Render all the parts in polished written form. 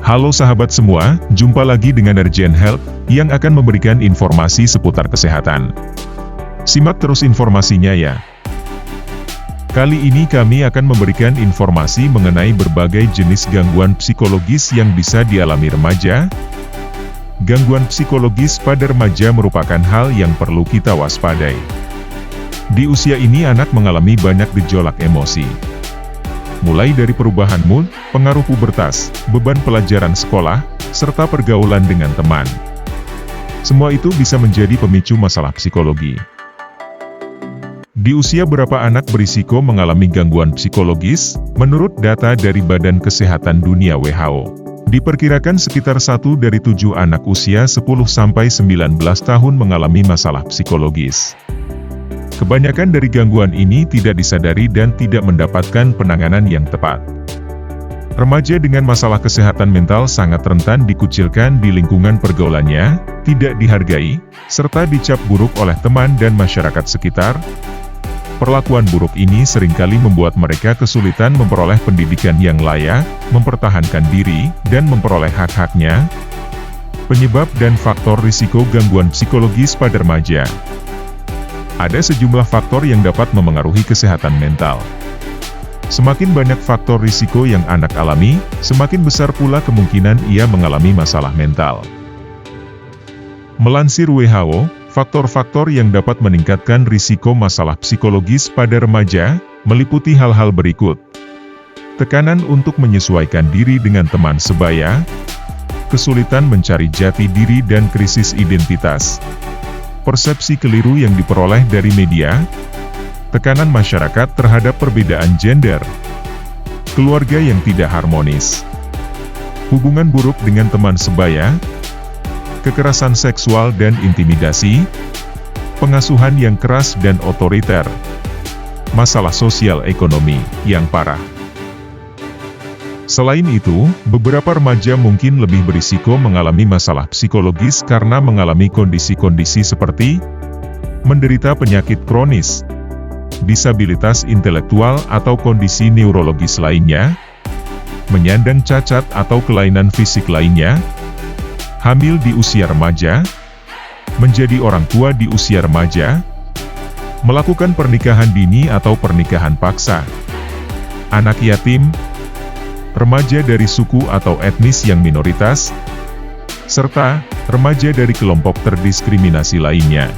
Halo sahabat semua, jumpa lagi dengan Urgent Health, yang akan memberikan informasi seputar kesehatan. Simak terus informasinya ya. Kali ini kami akan memberikan informasi mengenai berbagai jenis gangguan psikologis yang bisa dialami remaja. Gangguan psikologis pada remaja merupakan hal yang perlu kita waspadai. Di usia ini anak mengalami banyak gejolak emosi. Mulai dari perubahan mood, pengaruh pubertas, beban pelajaran sekolah, serta pergaulan dengan teman. Semua itu bisa menjadi pemicu masalah psikologi. Di usia berapa anak berisiko mengalami gangguan psikologis? Menurut data dari Badan Kesehatan Dunia WHO, diperkirakan sekitar 1 dari 7 anak usia 10-19 tahun mengalami masalah psikologis. Kebanyakan dari gangguan ini tidak disadari dan tidak mendapatkan penanganan yang tepat. Remaja dengan masalah kesehatan mental sangat rentan dikucilkan di lingkungan pergaulannya, tidak dihargai, serta dicap buruk oleh teman dan masyarakat sekitar. Perlakuan buruk ini seringkali membuat mereka kesulitan memperoleh pendidikan yang layak, mempertahankan diri, dan memperoleh hak-haknya. Penyebab dan faktor risiko gangguan psikologis pada remaja. Ada sejumlah faktor yang dapat memengaruhi kesehatan mental. Semakin banyak faktor risiko yang anak alami, semakin besar pula kemungkinan ia mengalami masalah mental. Melansir WHO, faktor-faktor yang dapat meningkatkan risiko masalah psikologis pada remaja, meliputi hal-hal berikut. Tekanan untuk menyesuaikan diri dengan teman sebaya, kesulitan mencari jati diri dan krisis identitas, persepsi keliru yang diperoleh dari media, tekanan masyarakat terhadap perbedaan gender, keluarga yang tidak harmonis, hubungan buruk dengan teman sebaya, kekerasan seksual dan intimidasi, pengasuhan yang keras dan otoriter, masalah sosial ekonomi yang parah. Selain itu, beberapa remaja mungkin lebih berisiko mengalami masalah psikologis karena mengalami kondisi-kondisi seperti menderita penyakit kronis, disabilitas intelektual atau kondisi neurologis lainnya, menyandang cacat atau kelainan fisik lainnya, hamil di usia remaja, menjadi orang tua di usia remaja, melakukan pernikahan dini atau pernikahan paksa, anak yatim, remaja dari suku atau etnis yang minoritas, serta remaja dari kelompok terdiskriminasi lainnya.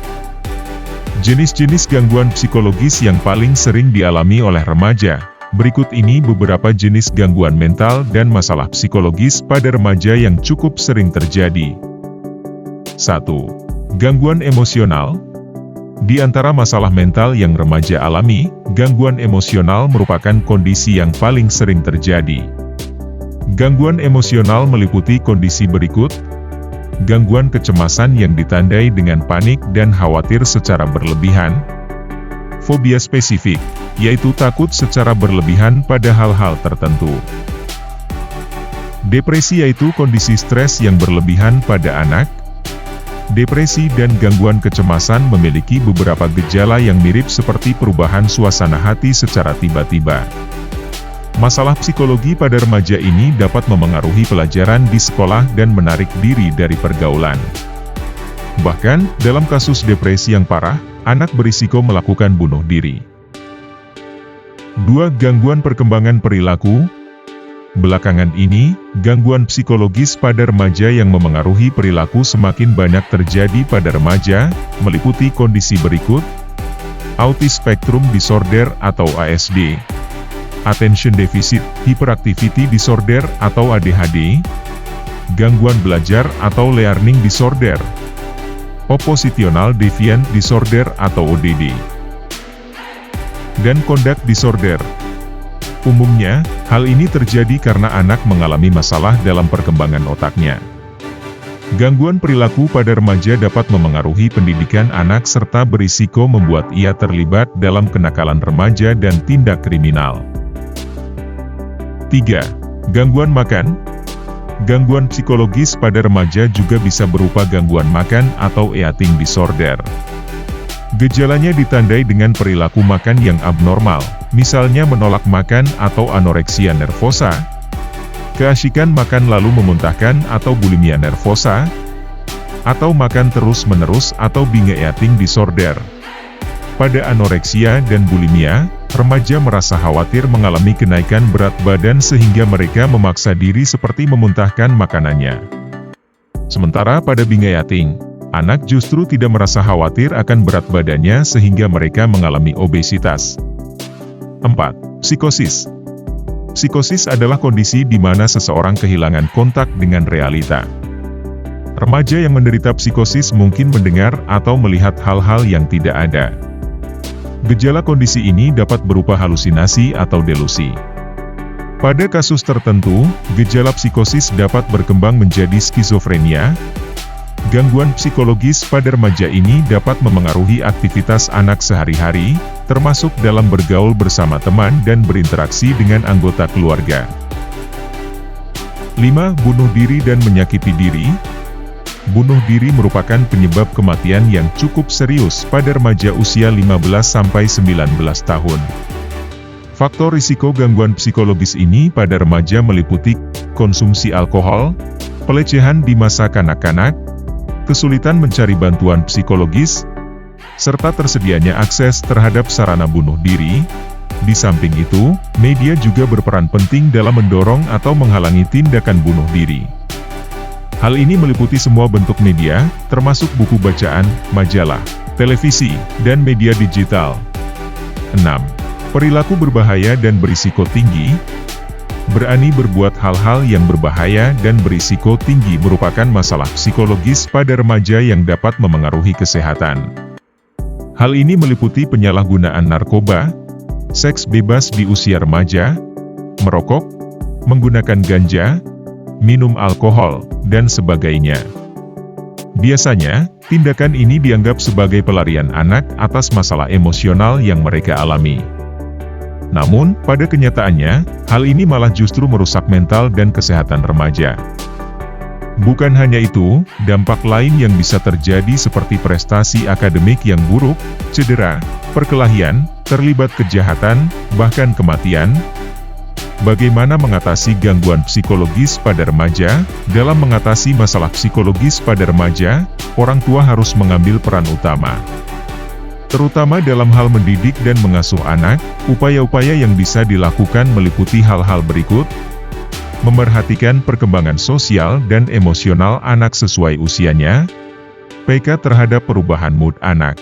Jenis-jenis gangguan psikologis yang paling sering dialami oleh remaja. Berikut ini beberapa jenis gangguan mental dan masalah psikologis pada remaja yang cukup sering terjadi. 1. Gangguan emosional. Di antara masalah mental yang remaja alami, gangguan emosional merupakan kondisi yang paling sering terjadi. Gangguan emosional meliputi kondisi berikut: gangguan kecemasan yang ditandai dengan panik dan khawatir secara berlebihan, fobia spesifik, yaitu takut secara berlebihan pada hal-hal tertentu. Depresi yaitu kondisi stres yang berlebihan pada anak. Depresi dan gangguan kecemasan memiliki beberapa gejala yang mirip seperti perubahan suasana hati secara tiba-tiba. Masalah psikologi pada remaja ini dapat memengaruhi pelajaran di sekolah dan menarik diri dari pergaulan. Bahkan, dalam kasus depresi yang parah, anak berisiko melakukan bunuh diri. 2. Gangguan perkembangan perilaku. Belakangan ini, gangguan psikologis pada remaja yang memengaruhi perilaku semakin banyak terjadi pada remaja, meliputi kondisi berikut: Autism Spectrum Disorder atau ASD, Attention Deficit Hyperactivity Disorder atau ADHD, gangguan belajar atau Learning Disorder, Oppositional Deviant Disorder atau ODD, dan Conduct Disorder. Umumnya, hal ini terjadi karena anak mengalami masalah dalam perkembangan otaknya. Gangguan perilaku pada remaja dapat memengaruhi pendidikan anak serta berisiko membuat ia terlibat dalam kenakalan remaja dan tindak kriminal. 3. Gangguan makan. Gangguan psikologis pada remaja juga bisa berupa gangguan makan atau eating disorder. Gejalanya ditandai dengan perilaku makan yang abnormal, misalnya menolak makan atau anoreksia nervosa, keasikan makan lalu memuntahkan atau bulimia nervosa, atau makan terus-menerus atau binge eating disorder. Pada anoreksia dan bulimia, remaja merasa khawatir mengalami kenaikan berat badan sehingga mereka memaksa diri seperti memuntahkan makanannya. Sementara pada binge eating, anak justru tidak merasa khawatir akan berat badannya sehingga mereka mengalami obesitas. 4. Psikosis. Psikosis adalah kondisi di mana seseorang kehilangan kontak dengan realita. Remaja yang menderita psikosis mungkin mendengar atau melihat hal-hal yang tidak ada. Gejala kondisi ini dapat berupa halusinasi atau delusi. Pada kasus tertentu, gejala psikosis dapat berkembang menjadi skizofrenia. Gangguan psikologis pada remaja ini dapat memengaruhi aktivitas anak sehari-hari, termasuk dalam bergaul bersama teman dan berinteraksi dengan anggota keluarga. 5. Bunuh diri dan menyakiti diri. Bunuh diri merupakan penyebab kematian yang cukup serius pada remaja usia 15-19 tahun. Faktor risiko gangguan psikologis ini pada remaja meliputi konsumsi alkohol, pelecehan di masa kanak-kanak, kesulitan mencari bantuan psikologis, serta tersedianya akses terhadap sarana bunuh diri. Di samping itu, media juga berperan penting dalam mendorong atau menghalangi tindakan bunuh diri. Hal ini meliputi semua bentuk media, termasuk buku bacaan, majalah, televisi, dan media digital. 6. Perilaku berbahaya dan berisiko tinggi. Berani berbuat hal-hal yang berbahaya dan berisiko tinggi merupakan masalah psikologis pada remaja yang dapat memengaruhi kesehatan. Hal ini meliputi penyalahgunaan narkoba, seks bebas di usia remaja, merokok, menggunakan ganja, minum alkohol, dan sebagainya. Biasanya, tindakan ini dianggap sebagai pelarian anak atas masalah emosional yang mereka alami. Namun, pada kenyataannya, hal ini malah justru merusak mental dan kesehatan remaja. Bukan hanya itu, dampak lain yang bisa terjadi seperti prestasi akademik yang buruk, cedera, perkelahian, terlibat kejahatan, bahkan kematian. Bagaimana mengatasi gangguan psikologis pada remaja? Dalam mengatasi masalah psikologis pada remaja, orang tua harus mengambil peran utama. Terutama dalam hal mendidik dan mengasuh anak, upaya-upaya yang bisa dilakukan meliputi hal-hal berikut. Memerhatikan perkembangan sosial dan emosional anak sesuai usianya. Peka terhadap perubahan mood anak.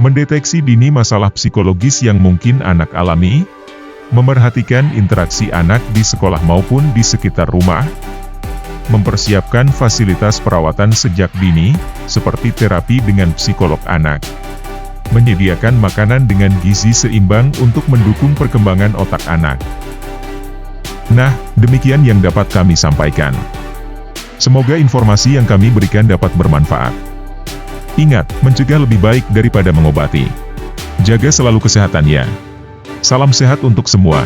Mendeteksi dini masalah psikologis yang mungkin anak alami. Memerhatikan interaksi anak di sekolah maupun di sekitar rumah. Mempersiapkan fasilitas perawatan sejak dini, seperti terapi dengan psikolog anak. Menyediakan makanan dengan gizi seimbang untuk mendukung perkembangan otak anak. Nah, demikian yang dapat kami sampaikan. Semoga informasi yang kami berikan dapat bermanfaat. Ingat, mencegah lebih baik daripada mengobati. Jaga selalu kesehatan ya. Salam sehat untuk semua.